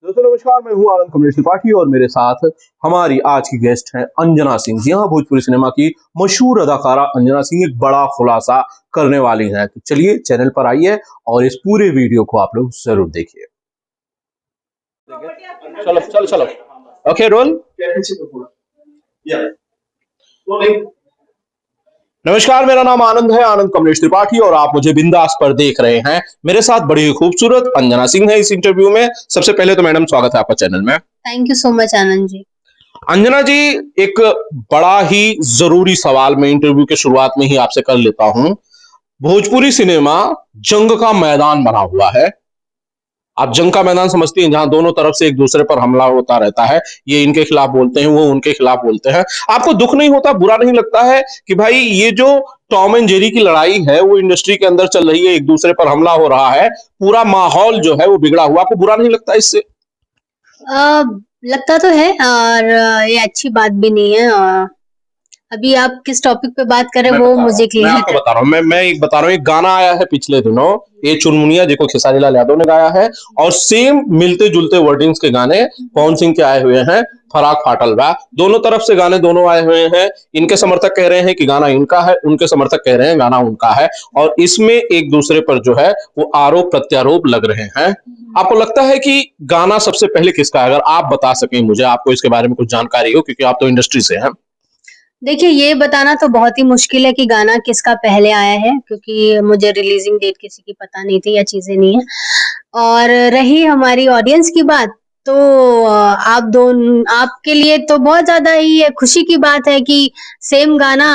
दोस्तों नमस्कार, मैं हूं आनंद कम्युनिस्ट पार्टी और मेरे साथ हमारी आज की गेस्ट हैं अंजना सिंह। जी हाँ, भोजपुरी सिनेमा की मशहूर अदाकारा अंजना सिंह एक बड़ा खुलासा करने वाली हैं। तो चलिए चैनल पर आइए और इस पूरे वीडियो को आप लोग जरूर देखिए। चलो चलो चलो, ओके रोल। नमस्कार, मेरा नाम आनंद है, आनंद कम्युनिस्ट त्रिपाठी, और आप मुझे बिंदास पर देख रहे हैं। मेरे साथ बड़ी ही खूबसूरत अंजना सिंह है इस इंटरव्यू में। सबसे पहले तो मैडम स्वागत है आपका चैनल में। Thank you so much Anand ji. Anjana जी, एक बड़ा ही जरूरी सवाल मैं इंटरव्यू के शुरुआत में ही आपसे कर लेता हूं। भोजपुरी सिनेमा जंग का मैदान बना हुआ है। आप जंग का मैदान समझती हैं, जहां दोनों तरफ से एक दूसरे पर हमला होता रहता है। ये इनके खिलाफ बोलते हैं, वो उनके खिलाफ बोलते हैं। आपको दुख नहीं होता, बुरा नहीं लगता है कि भाई ये जो टॉम एंड जेरी की लड़ाई है वो इंडस्ट्री के अंदर चल रही है, एक दूसरे पर हमला हो रहा है, पूरा माहौल जो है वो बिगड़ा हुआ, आपको बुरा नहीं लगता इससे? लगता तो है, और ये अच्छी बात भी नहीं है। अभी आप किस टॉपिक पे बात कर रहे हैं वो मुझे मैं क्लियर आपको बता रहा हूँ, मैं एक बता रहा हूँ। एक गाना आया है पिछले दिनों, ये चुनमुनिया, जिसको खेसारी लाल यादव ने गाया है, और सेम मिलते जुलते वर्डिंग्स के गाने पवन सिंह के आए हुए हैं, फराक फाटल बा। दोनों तरफ से गाने दोनों आए हुए हैं। इनके समर्थक कह रहे हैं कि गाना इनका है, उनके समर्थक कह रहे हैं गाना उनका है, और इसमें एक दूसरे पर जो है वो आरोप प्रत्यारोप लग रहे हैं। आपको लगता है कि गाना सबसे पहले किसका है? अगर आप बता सकें मुझे, आपको इसके बारे में कुछ जानकारी हो, क्योंकि आप तो इंडस्ट्री से हैं। देखिए, ये बताना तो बहुत ही मुश्किल है कि गाना किसका पहले आया है, क्योंकि मुझे रिलीजिंग डेट किसी की पता नहीं थी या चीजें नहीं है। और रही हमारी ऑडियंस की बात, तो आपके लिए तो बहुत ज्यादा ही खुशी की बात है कि सेम गाना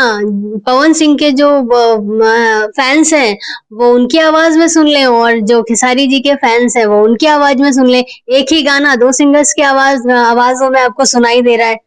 पवन सिंह के जो फैंस हैं वो उनकी आवाज में सुन लें, और जो खेसारी जी के फैंस हैं वो उनकी आवाज में सुन लें। एक ही गाना दो सिंगर्स की आवाजों में आपको सुनाई दे रहा है।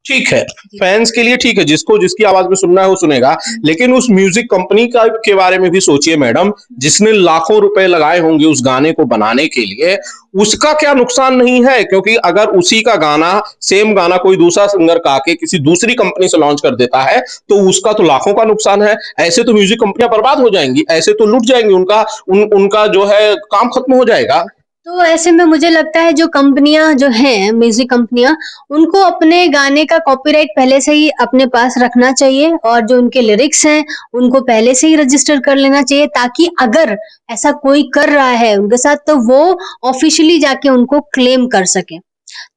ठीक है, फैंस के लिए ठीक है, जिसको जिसकी आवाज में सुनना है वो सुनेगा। लेकिन उस म्यूजिक कंपनी का के बारे में भी सोचिए मैडम, जिसने लाखों रुपए लगाए होंगे उस गाने को बनाने के लिए, उसका क्या नुकसान नहीं है? क्योंकि अगर उसी का गाना, सेम गाना कोई दूसरा सिंगर गा के किसी दूसरी कंपनी से लॉन्च कर देता है तो उसका तो लाखों का नुकसान है। ऐसे तो म्यूजिक कंपनियां बर्बाद हो जाएंगी, ऐसे तो लूट जाएंगी, उनका जो है काम खत्म हो जाएगा। तो ऐसे में मुझे लगता है जो कंपनियां जो हैं, म्यूजिक कंपनियां, उनको अपने गाने का कॉपीराइट पहले से ही अपने पास रखना चाहिए, और जो उनके लिरिक्स हैं उनको पहले से ही रजिस्टर कर लेना चाहिए, ताकि अगर ऐसा कोई कर रहा है उनके साथ तो वो ऑफिशियली जाके उनको क्लेम कर सके।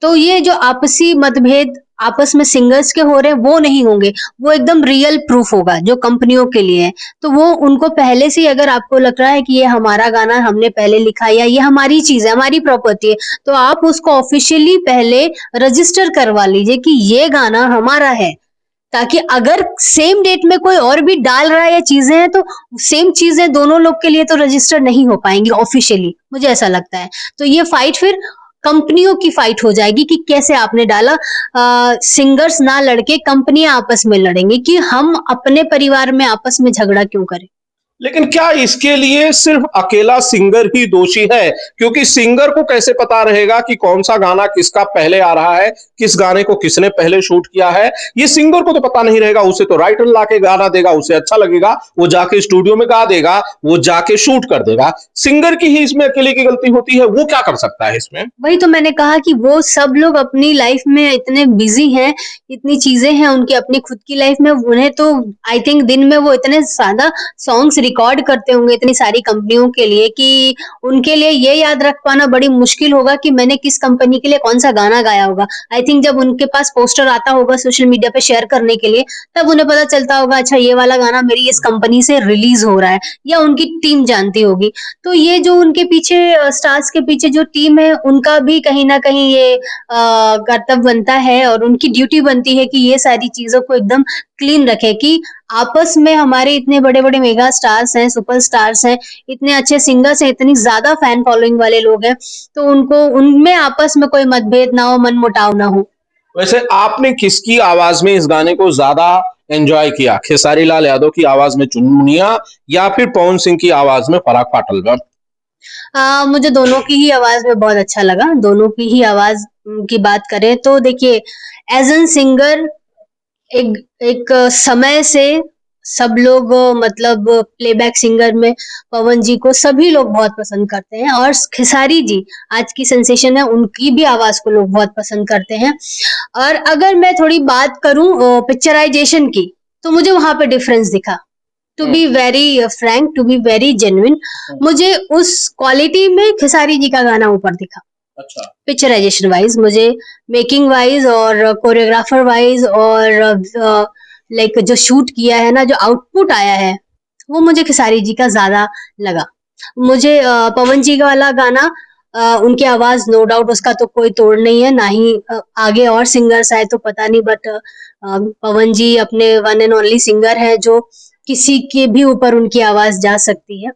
तो ये जो आपसी मतभेद आपस में सिंगर्स के हो रहे हैं वो नहीं होंगे, वो एकदम रियल प्रूफ होगा जो कंपनियों के लिए है। तो वो उनको पहले से ही, अगर आपको लग रहा है कि ये हमारा गाना हमने पहले लिखा है या ये हमारी चीज है, हमारी प्रॉपर्टी है, तो आप उसको ऑफिशियली पहले रजिस्टर करवा लीजिए कि ये गाना हमारा है, ताकि अगर सेम डेट में कोई और भी डाल रहा है या चीजें हैं तो सेम चीजें दोनों लोग के लिए तो रजिस्टर नहीं हो पाएंगी ऑफिशियली, मुझे ऐसा लगता है। तो ये फाइट फिर कंपनियों की फाइट हो जाएगी कि कैसे आपने डाला। सिंगर्स ना लड़के कंपनियां आपस में लड़ेंगी कि हम अपने परिवार में आपस में झगड़ा क्यों करें। लेकिन क्या इसके लिए सिर्फ अकेला सिंगर ही दोषी है? क्योंकि सिंगर को कैसे पता रहेगा कि कौन सा गाना किसका पहले आ रहा है, किस गाने को किसने पहले शूट किया है? ये सिंगर को तो पता नहीं रहेगा। उसे तो राइटर लाके गाना देगा, उसे अच्छा लगेगा, वो जाके स्टूडियो में गा देगा, वो जाके शूट कर देगा। सिंगर की ही इसमें अकेले की गलती होती है, वो क्या कर सकता है इसमें? वही तो मैंने कहा कि वो सब लोग अपनी लाइफ में इतने बिजी हैं, इतनी चीजें हैं उनकी अपनी खुद की लाइफ में, उन्हें तो आई थिंक दिन में वो इतने ज्यादा सॉन्ग्स रिकॉर्ड करते होंगे इतनी सारी कंपनियों के लिए कि उनके लिए ये याद रख पाना बड़ी मुश्किल होगा कि मैंने किस कंपनी के लिए कौन सा गाना गाया होगा। आई थिंक जब उनके पास पोस्टर आता होगा सोशल मीडिया पे शेयर करने के लिए, तब उन्हें पता चलता होगा अच्छा ये वाला गाना मेरी इस कंपनी से रिलीज हो रहा है, या उनकी टीम जानती होगी। तो ये जो उनके पीछे स्टार्स के पीछे जो टीम है उनका भी कहीं ना कहीं ये कर्तव्य बनता है और उनकी ड्यूटी बनती है कि ये सारी चीजों को एकदम क्लीन रखे, कि आपस में हमारे इतने बड़े बड़े मेगा स्टार्स हैं, सुपर स्टार्स हैं, इतने अच्छे सिंगर्स हैं, इतनी ज्यादा फैन फॉलोइंग वाले लोग हैं, तो उनको उनमें आपस में कोई मतभेद ना हो, मन मुटाव ना हो। वैसे आपने किसकी आवाज में इस गाने को ज्यादा एंजॉय किया? खेसारी लाल यादव की आवाज में चुनमुनिया, या फिर पवन सिंह की आवाज में फराक फाटल बा? मुझे दोनों की ही आवाज में बहुत अच्छा लगा। दोनों की ही आवाज की बात करें तो देखिए, एज एन सिंगर एक एक समय से सब लोग मतलब प्लेबैक सिंगर में पवन जी को सभी लोग बहुत पसंद करते हैं, और खेसारी जी आज की सेंसेशन है, उनकी भी आवाज को लोग बहुत पसंद करते हैं। और अगर मैं थोड़ी बात करूं पिक्चराइजेशन की, तो मुझे वहां पे डिफरेंस दिखा। To be very frank, to be very genuine, मुझे उस क्वालिटी में खेसारी जी का गाना ऊपर दिखा। अच्छा। पिक्चराइजेशन वाइज, मुझे मेकिंग वाइज और कोरियोग्राफर वाइज और लाइक जो शूट किया है ना, जो आउटपुट आया है, वो मुझे खेसारी जी का ज्यादा लगा। मुझे पवन जी का वाला गाना, उनकी आवाज नो डाउट उसका तो कोई तोड़ नहीं है, ना ही आगे और सिंगर्स आए तो पता नहीं, बट पवन जी अपने वन एंड ओनली सिंगर है जो किसी के भी ऊपर उनकी आवाज जा सकती है।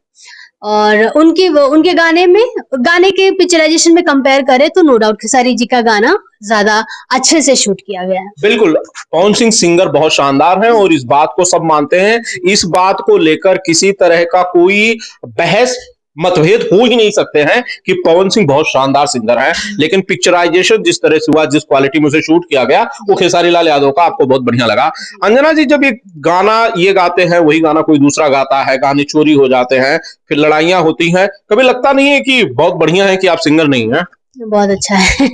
और उनके गाने के पिक्चराइजेशन में कंपेयर करें तो नो डाउट खेसारी जी का गाना ज्यादा अच्छे से शूट किया गया है। बिल्कुल, पवन सिंह सिंगर बहुत शानदार हैं और इस बात को सब मानते हैं। इस बात को लेकर किसी तरह का कोई बहस मतभेद हो ही नहीं सकते हैं कि पवन सिंह बहुत शानदार सिंगर हैं, लेकिन पिक्चराइजेशन जिस तरह से हुआ, जिस क्वालिटी में उसे शूट किया गया, वो खेसारी लाल यादव का आपको बहुत बढ़िया लगा। अंजना जी, जब ये गाना ये गाते हैं, वही गाना कोई दूसरा गाता है, गाने चोरी हो जाते हैं, फिर लड़ाइयां होती हैं, कभी लगता नहीं है कि बहुत बढ़िया है कि आप सिंगर नहीं हैं? बहुत अच्छा है।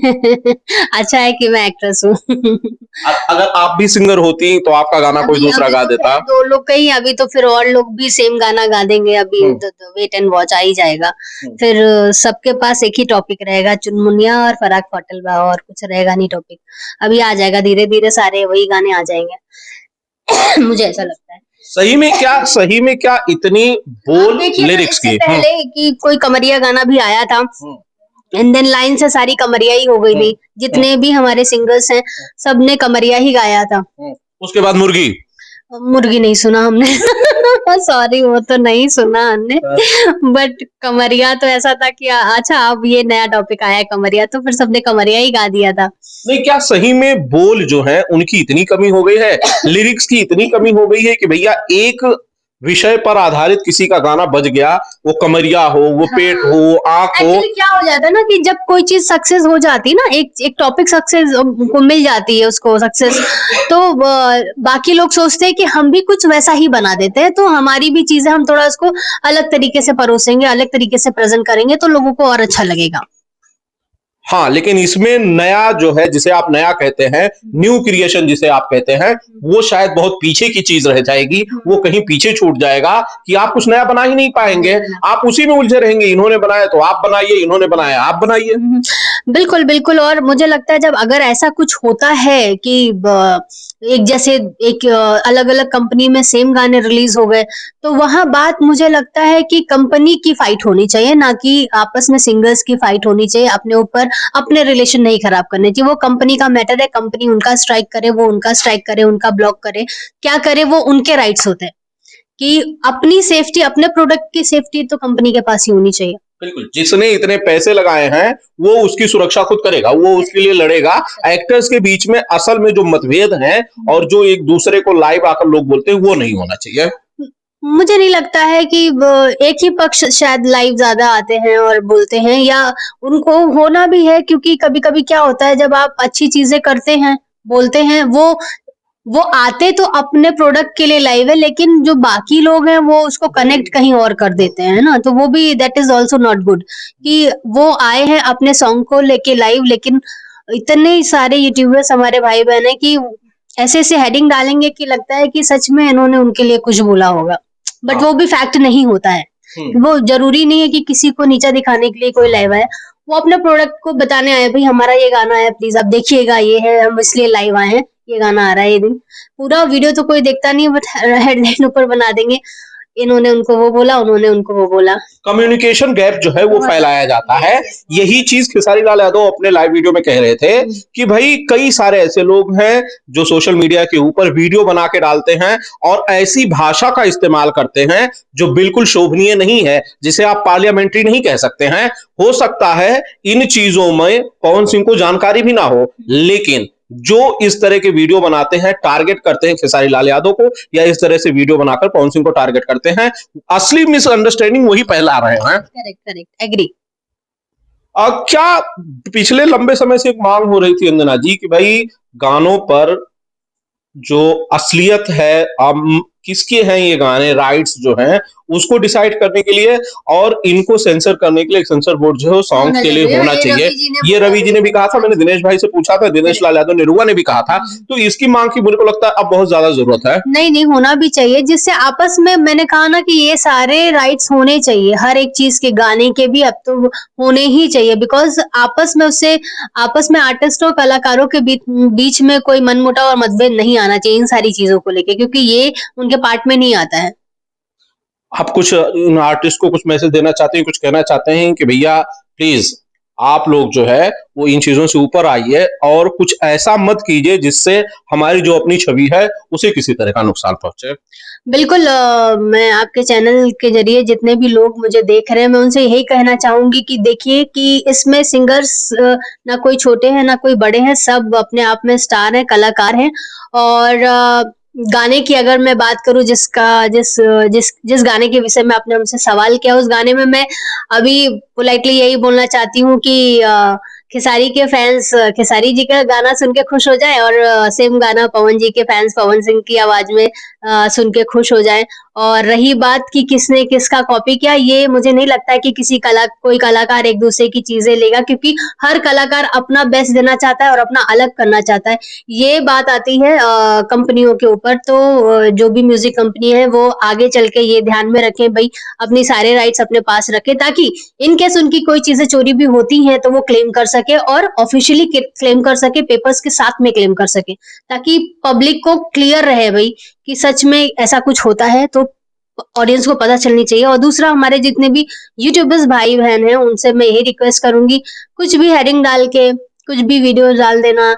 अच्छा है कि मैं एक्ट्रेस हूँ। अगर आप भी सिंगर होती तो आपका गाना कोई अभी दूसरा अभी गा तो देता। खैर दो लोग कहीं, अभी तो फिर और लोग भी सेम गाना गा देंगे। अभी वेट एंड वॉच आ ही जाएगा। फिर सबके पास एक ही टॉपिक रहेगा, चुनमुनिया और फराक फाटल, और कुछ रहेगा नहीं टॉपिक। अभी आ जाएगा, धीरे धीरे सारे वही गाने आ जाएंगे। मुझे ऐसा लगता है। सही में क्या इतनी बोल देखिए ना, लिरिक्स इससे की। पहले कि कोई कमरिया गाना भी आया था, एंड देन लाइन से सारी कमरिया ही हो गई थी। जितने भी हमारे सिंगर्स हैं, सबने कमरिया ही गाया था। उसके बाद मुर्गी। मुर्गी नहीं सुना हमने। सॉरी, वो तो नहीं सुना हमने। बट कमरिया तो ऐसा था कि अच्छा अब ये नया टॉपिक आया है कमरिया, तो फिर सबने कमरिया ही गा दिया था। नहीं, क्या सही में बोल जो है उनकी इतनी कमी हो गई है, लिरिक्स की इतनी कमी हो गई है कि भैया एक विषय पर आधारित किसी का गाना बज गया, वो कमरिया हो, वो पेट हो, आंख हो। एक्चुअली क्या हो जाता है ना कि जब कोई चीज सक्सेस हो जाती है ना, एक टॉपिक सक्सेस को मिल जाती है उसको सक्सेस, तो बाकी लोग सोचते हैं कि हम भी कुछ वैसा ही बना देते हैं, तो हमारी भी चीजें हम थोड़ा उसको अलग तरीके से परोसेंगे, अलग तरीके से प्रेजेंट करेंगे, तो लोगों को और अच्छा लगेगा। हाँ, लेकिन इसमें नया जो है, जिसे आप नया कहते हैं, न्यू क्रिएशन जिसे आप कहते हैं, वो शायद बहुत पीछे की चीज रह जाएगी, वो कहीं पीछे छूट जाएगा कि आप कुछ नया बना ही नहीं पाएंगे, आप उसी में उलझे रहेंगे। इन्होंने बनाया तो आप बनाइए, इन्होंने बनाया आप बनाइए। बिल्कुल बिल्कुल, और मुझे लगता है जब अगर ऐसा कुछ होता है कि एक जैसे एक अलग अलग कंपनी में सेम गाने रिलीज हो गए, तो वहां बात मुझे लगता है कि कंपनी की फाइट होनी चाहिए, ना कि आपस में सिंगर्स की फाइट होनी चाहिए। अपने ऊपर अपने रिलेशन नहीं खराब करने चाहिए। वो कंपनी का मैटर है, कंपनी उनका स्ट्राइक करे, वो उनका स्ट्राइक करे, उनका ब्लॉक करे, क्या करे, वो उनके राइट्स होते हैं। कि अपनी सेफ्टी, अपने प्रोडक्ट की सेफ्टी तो कंपनी के पास ही होनी चाहिए। बिल्कुल, जिसने इतने पैसे लगाए हैं वो उसकी सुरक्षा खुद करेगा, वो उसके लिए लड़ेगा। एक्टर्स के बीच में असल में जो मतभेद हैं और जो एक दूसरे को लाइव आकर लोग बोलते हैं, वो नहीं होना चाहिए। मुझे नहीं लगता है कि एक ही पक्ष शायद लाइव ज्यादा आते हैं और बोलते हैं, या उनको होना भी है, क्योंकि कभी कभी क्या होता है जब आप अच्छी चीजें करते हैं, बोलते हैं, वो आते तो अपने प्रोडक्ट के लिए लाइव है, लेकिन जो बाकी लोग हैं वो उसको कनेक्ट कहीं और कर देते हैं ना, तो वो भी that is also not good. कि वो आए हैं अपने सॉन्ग को लेके लाइव, लेकिन इतने सारे यूट्यूबर्स हमारे भाई बहन है कि ऐसे ऐसे हेडिंग डालेंगे कि लगता है कि सच में इन्होंने उनके लिए कुछ बोला होगा, बट वो भी फैक्ट नहीं होता है। वो जरूरी नहीं है कि किसी को नीचा दिखाने के लिए कोई लाइव आए, वो अपने प्रोडक्ट को बताने आए, भाई हमारा ये गाना है, प्लीज आप देखिएगा, ये है, हम इसलिए लाइव आए हैं, ये गाना आ रहा है ये दिन। पूरा वीडियो तो कोई देखता नहीं है, बट हेडलाइन ऊपर बना देंगे, इन्होंने उनको वो बोला, उन्होंने उनको वो बोला। कम्युनिकेशन गैप जो है वो फैलाया जाता है। यही चीज खेसारी लाल यादव अपने लाइव वीडियो में कह रहे थे कि भाई कई सारे ऐसे लोग हैं जो सोशल मीडिया के ऊपर वीडियो बना के डालते हैं और ऐसी भाषा का इस्तेमाल करते हैं जो बिल्कुल शोभनीय नहीं है, जिसे आप पार्लियामेंट्री नहीं कह सकते हैं। हो सकता है इन चीजों में पवन सिंह को जानकारी भी ना हो, लेकिन जो इस तरह के वीडियो बनाते हैं, टारगेट करते हैं खेसारी लाल यादव को, या इस तरह से वीडियो बनाकर पवन सिंह को टारगेट करते हैं, असली मिसअंडरस्टैंडिंग वही फैला रहे हैं। Correct correct, agree. क्या पिछले लंबे समय से एक मांग हो रही थी अंजना जी कि भाई गानों पर जो असलियत है, किसके हैं ये गाने, राइट्स जो हैं उसको डिसाइड करने के लिए और इनको सेंसर करने के लिए एक सेंसर बोर्ड जो है सॉन्ग्स होना के लिए जरूरी है और होना ये चाहिए। रवि जी ने ये बोला रवि जी भी ने है। भी कहा था, हाँ मैंने जी। दिनेश भाई से पूछा था, दिनेश लाल यादव निरुआ ने भी कहा था। तो इसकी मांग की मुझे को लगता है अब बहुत ज्यादा जरूरत है। नहीं नहीं, होना भी चाहिए, जिससे आपस में मैंने कहा ना कि ये सारे राइट्स होने चाहिए, हर एक चीज के, गाने के भी अब तो होने ही चाहिए, बिकॉज आपस में उससे, आपस में आर्टिस्ट और कलाकारों के बीच में कोई मनमुटाव और मतभेद नहीं आना चाहिए इन सारी चीजों को लेके, क्योंकि ये उनके पार्ट में नहीं आता है। आप कुछ इन आर्टिस्ट को कुछ मैसेज देना चाहते हैं, कुछ कहना चाहते हैं कि भैया प्लीज आप लोग जो है वो इन चीजों से ऊपर आइए और कुछ ऐसा मत कीजिए जिससे हमारी जो अपनी छवि है उसे किसी तरह का नुकसान पहुंचे। बिल्कुल, मैं आपके चैनल के जरिए जितने भी लोग मुझे देख रहे हैं, मैं उनसे यही कहना चाहूंगी कि देखिए कि इसमें सिंगर्स ना कोई छोटे हैं ना कोई बड़े हैं, सब अपने आप में स्टार हैं, कलाकार हैं। और गाने की अगर मैं बात करूं, जिसका जिस जिस जिस गाने के विषय में आपने हमसे सवाल किया, उस गाने में मैं अभी पोलाइटली यही बोलना चाहती हूँ कि खेसारी के फैंस खेसारी जी का गाना सुन के खुश हो जाए, और सेम गाना पवन जी के फैंस पवन सिंह की आवाज में सुन के खुश हो जाए। और रही बात कि किसने किसका कॉपी किया, ये मुझे नहीं लगता है कि कोई कलाकार एक दूसरे की चीजें लेगा, क्योंकि हर कलाकार अपना बेस्ट देना चाहता है और अपना अलग करना चाहता है। ये बात आती है कंपनियों के ऊपर, तो जो भी म्यूजिक कंपनी है वो आगे चल के ये ध्यान में रखें भाई, अपनी सारे राइट्स अपने पास रखें, ताकि इन केस उनकी कोई चीजें चोरी भी होती हैं तो वो क्लेम कर सके, और ऑफिशियली क्लेम कर सके, पेपर्स के साथ में क्लेम कर सके, ताकि पब्लिक को क्लियर रहे भाई कि सच में ऐसा कुछ होता है, तो ऑडियंस को पता चलनी चाहिए। और दूसरा, हमारे जितने भी यूट्यूबर्स भाई बहन हैं उनसे मैं यही रिक्वेस्ट करूंगी, कुछ भी हेडिंग डाल के कुछ भी वीडियो डाल देना,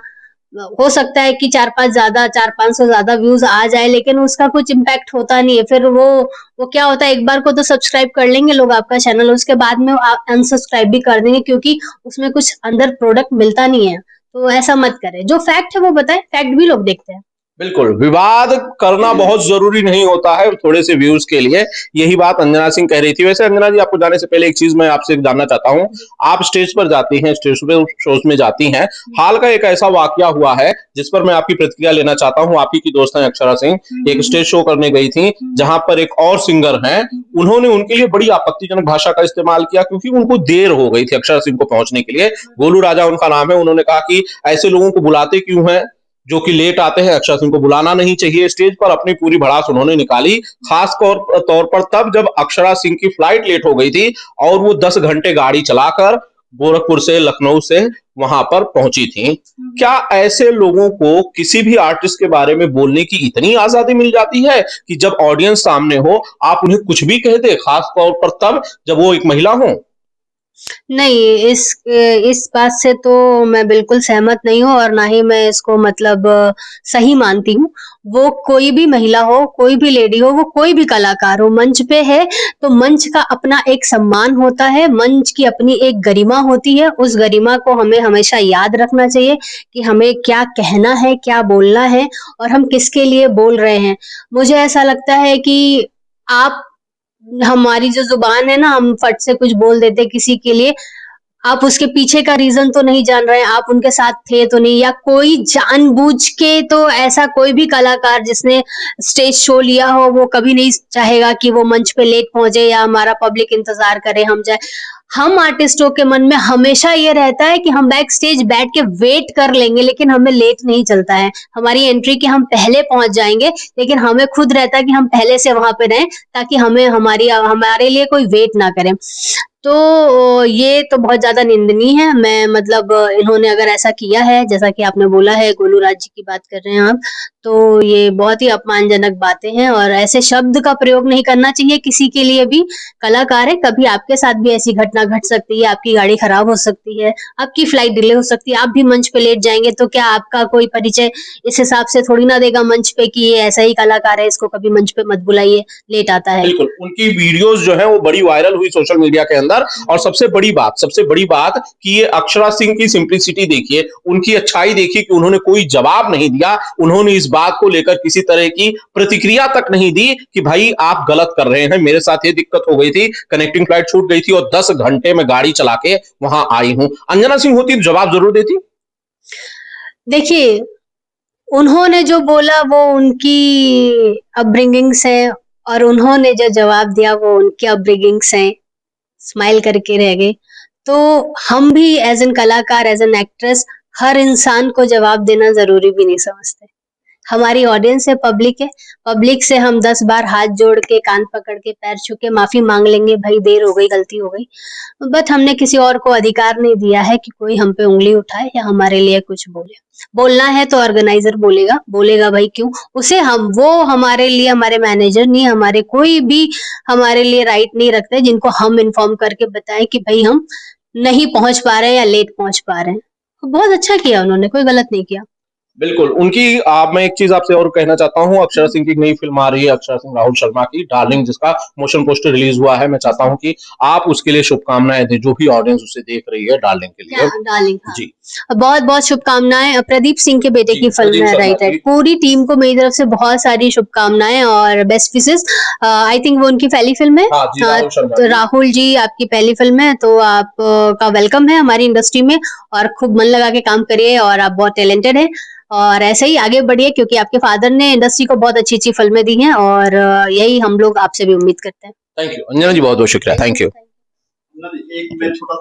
हो सकता है कि 4-500 ज्यादा व्यूज आ जाए, लेकिन उसका कुछ इम्पैक्ट होता नहीं है। फिर वो क्या होता है, एक बार को तो सब्सक्राइब कर लेंगे लोग आपका चैनल, उसके बाद में अनसब्सक्राइब भी कर देंगे, क्योंकि उसमें कुछ अंदर प्रोडक्ट मिलता नहीं है। तो ऐसा मत करें, जो फैक्ट है वो बताएं, फैक्ट भी लोग देखते हैं। बिल्कुल, विवाद करना बहुत जरूरी नहीं होता है थोड़े से व्यूज के लिए। यही बात अंजना सिंह कह रही थी। वैसे अंजना जी, आपको जाने से पहले एक चीज मैं आपसे जानना चाहता हूँ। आप स्टेज पर जाती हैं, स्टेज पे शोज में जाती हैं, हाल का एक ऐसा वाकया हुआ है जिस पर मैं आपकी प्रतिक्रिया लेना चाहता हूँ। आप ही की दोस्त हैं अक्षरा सिंह, एक स्टेज शो करने गई थी जहां पर एक और सिंगर हैं, उन्होंने उनके लिए बड़ी आपत्तिजनक भाषा का इस्तेमाल किया क्योंकि उनको देर हो गई थी अक्षरा सिंह को पहुंचने के लिए। गोलू राजा उनका नाम है। उन्होंने कहा कि ऐसे लोगों को बुलाते क्यों हैं जो कि लेट आते हैं, अक्षरा सिंह को बुलाना नहीं चाहिए। स्टेज पर अपनी पूरी भड़ास उन्होंने निकाली, खास तौर पर तब जब अक्षरा सिंह की फ्लाइट लेट हो गई थी और वो 10 घंटे गाड़ी चलाकर गोरखपुर से, लखनऊ से वहां पर पहुंची थी। क्या ऐसे लोगों को किसी भी आर्टिस्ट के बारे में बोलने की इतनी आजादी मिल जाती है कि जब ऑडियंस सामने हो आप उन्हें कुछ भी कह दे, खास तौर पर तब जब वो एक महिला हो? नहीं, इस बात से तो मैं बिल्कुल सहमत नहीं हूँ, और ना ही मैं इसको मतलब सही मानती हूँ। वो कोई भी महिला हो, कोई भी लेडी हो, वो कोई भी कलाकार हो, मंच पे है तो मंच का अपना एक सम्मान होता है, मंच की अपनी एक गरिमा होती है। उस गरिमा को हमें हमेशा याद रखना चाहिए कि हमें क्या कहना है, क्या बोलना है, और हम किसके लिए बोल रहे हैं। मुझे ऐसा लगता है कि आप, हमारी जो जुबान है ना, हम फट से कुछ बोल देते किसी के लिए, आप उसके पीछे का रीजन तो नहीं जान रहे हैं, आप उनके साथ थे तो नहीं, या कोई जानबूझ के, तो ऐसा कोई भी कलाकार जिसने स्टेज शो लिया हो वो कभी नहीं चाहेगा कि वो मंच पे लेट पहुंचे या हमारा पब्लिक इंतजार करे हम जाए। हम आर्टिस्टों के मन में हमेशा ये रहता है कि हम बैक स्टेज बैठ के वेट कर लेंगे, लेकिन हमें लेट नहीं चलता है। हमारी एंट्री के हम पहले पहुंच जाएंगे, लेकिन हमें खुद रहता है कि हम पहले से वहां पे रहें, ताकि हमारे लिए कोई वेट ना करे। तो ये तो बहुत ज़्यादा निंदनीय है। मैं मतलब इन्होंने अगर ऐसा किया है, जैसा कि आपने बोला है, गोलू राज जी की बात कर रहे हैं आप, तो ये बहुत ही अपमानजनक बातें हैं, और ऐसे शब्द का प्रयोग नहीं करना चाहिए किसी के लिए भी। कलाकार है, कभी आपके साथ भी ऐसी घटना घट सकती है, आपकी गाड़ी खराब हो सकती है, आपकी फ्लाइट डिले हो सकती है, आप भी मंच पे लेट जाएंगे, तो क्या आपका कोई परिचय इस हिसाब से थोड़ी ना देगा मंच पे कि ये ऐसा ही कलाकार है, इसको कभी मंच पे मत बुलाइए, लेट आता है। बिल्कुल, उनकी वीडियोस जो है वो बड़ी वायरल हुई सोशल मीडिया के अंदर। और सबसे बड़ी बात कि ये अक्षरा सिंह की सिंप्लिसिटी देखिए, उनकी अच्छाई देखिए कि उन्होंने कोई जवाब नहीं दिया। उन्होंने इस बात को लेकर किसी तरह की प्रतिक्रिया तक नहीं दी कि भाई आप गलत कर रहे हैं, मेरे साथ ये दिक्कत हो गई थी, कनेक्टिंग फ्लाइट छूट गई थी और 10 घंटे में गाड़ी चला के वहां आई हूं। अंजना सिंह होती तो जवाब जरूर देती। देखिए, उन्होंने जो बोला वो उनकी अपब्रिंगिंग्स है और उन्होंने जो जवाब दिया वो उनकी अपब्रिंगिंग्स हैं। स्माइल करके रह गए। तो हम भी एज एन कलाकार, एज एन एक्ट्रेस हर इंसान को जवाब देना जरूरी भी नहीं समझते। हमारी ऑडियंस है, पब्लिक है। पब्लिक से हम 10 बार हाथ जोड़ के, कान पकड़ के, पैर छू के माफी मांग लेंगे, भाई देर हो गई, गलती हो गई। बट हमने किसी और को अधिकार नहीं दिया है कि कोई हम पे उंगली उठाए या हमारे लिए कुछ बोले। बोलना है तो ऑर्गेनाइजर बोलेगा, बोलेगा भाई क्यों? उसे हम, वो हमारे लिए, हमारे मैनेजर नहीं, हमारे कोई भी हमारे लिए राइट नहीं रखते जिनको हम इन्फॉर्म करके बताएं कि भाई हम नहीं पहुंच पा रहे हैं या लेट पहुंच पा रहे हैं। बहुत अच्छा किया उन्होंने, कोई गलत नहीं किया। बिल्कुल उनकी मैं एक चीज आपसे और कहना चाहता हूं, अक्षरा सिंह की नई फिल्म आ रही है, अक्षरा सिंह राहुल शर्मा की डार्लिंग, जिसका मोशन पोस्टर रिलीज हुआ है। मैं चाहता हूं कि आप उसके लिए शुभकामनाएं दें, जो भी ऑडियंस उसे देख रही है डार्लिंग के लिए। डार्लिंग, हाँ। जी बहुत बहुत शुभकामनाएं। प्रदीप सिंह के बेटे जी, की फिल्म प्रदीप है, शर्मा राइट राइट। की। पूरी टीम को मेरी तरफ से बहुत सारी शुभकामनाएं और बेस्ट विशेस। आई थिंक वो उनकी पहली फिल्म है। हाँ जी, राहुल शर्मा तो जी। राहुल जी, आपकी पहली फिल्म है तो आप का वेलकम है हमारी इंडस्ट्री में, और खूब मन लगा के काम करिए, और आप बहुत टैलेंटेड है और ऐसे ही आगे बढ़िए, क्योंकि आपके फादर ने इंडस्ट्री को बहुत अच्छी अच्छी फिल्में दी हैं, और यही हम लोग आपसे भी उम्मीद करते हैं। थैंक यू अंजना जी, बहुत बहुत शुक्रिया, थैंक यू। एक मैं छोटा